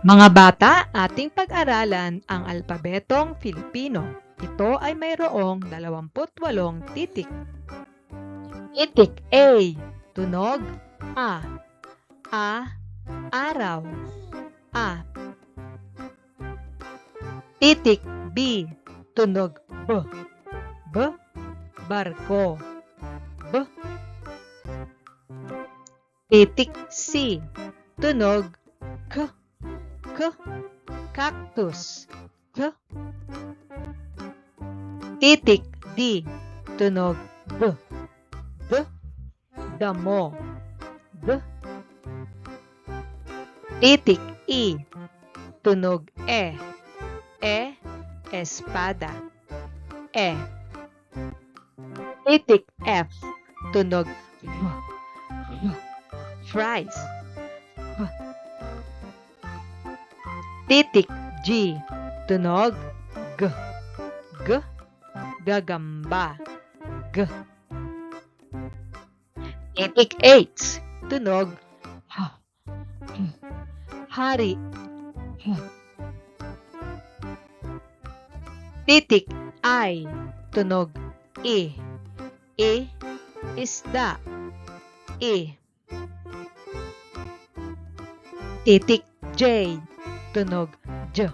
Mga bata, ating pag-aralan ang alpabetong Filipino. Ito ay mayroong 28 titik. Titik A, tunog A. A, araw. A. Titik B, tunog B. B, barko. B. Titik C, tunog K. K, cactus. K. Titik D, tunog B. B, damo. B. Titik E, tunog E. E, espada. E. Titik F, tunog F. Fries. F. Titik G, tunog G. G, gagamba. G. Titik H, tunog H. Hari. H. Titik I, tunog E. E, isda. E. Titik J, tunog J.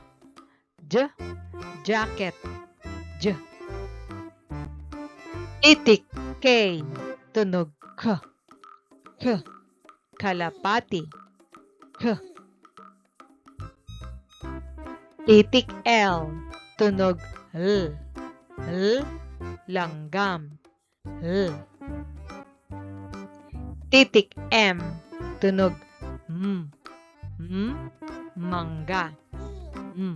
J, jacket. J. Titik K, tunog K. K, kalapati. K. Titik L, tunog L. L, langgam. L. Titik M, tunog M. M, mangga. M.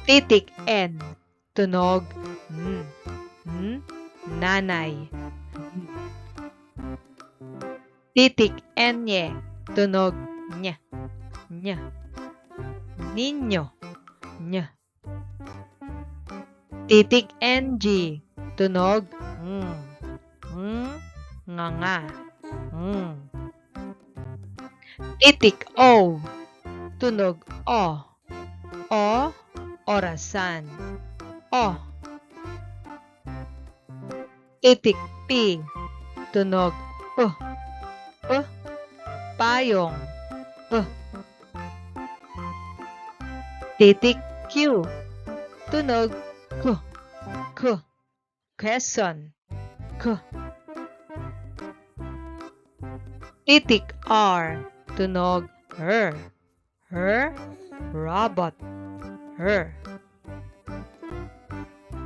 Titik N, tunog N. N, nanay. N. Titik N, tunog Nya. Nya. Ninyo. Nya. Titik NG, tunog ng. Nganga. Ng. Titik O, tunog O. O, orasan. O. Titik P, tunog P. P, payong. P. Titik Q, tunog K. K, Quezon. K. Titik R, tunog R. R, robot. R.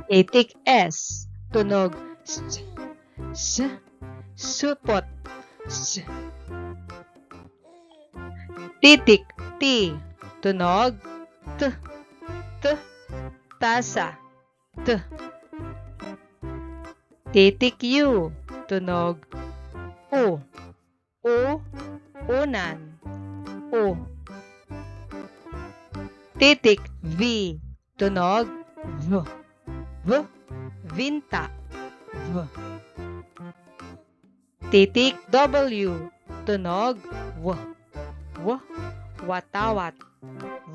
Titik S, tunog S. S, supot. S. Titik T, tunog T. T, tasa. T. Titik U, tunog U. U, unan. U. Titik V, tunog V. V, vinta. V. Titik W, tunog W. W, watawat.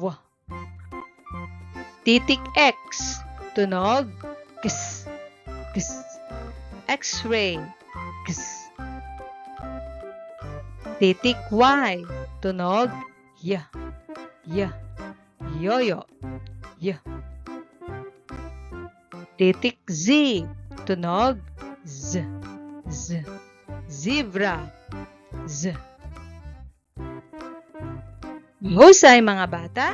W. Titik X, tunog X. X. X-ray. X. Titik Y, tunog Y. Y. Yoyo. Y. Titik Z, tunog Z. Z. Zebra. Z. Mahusay mga bata!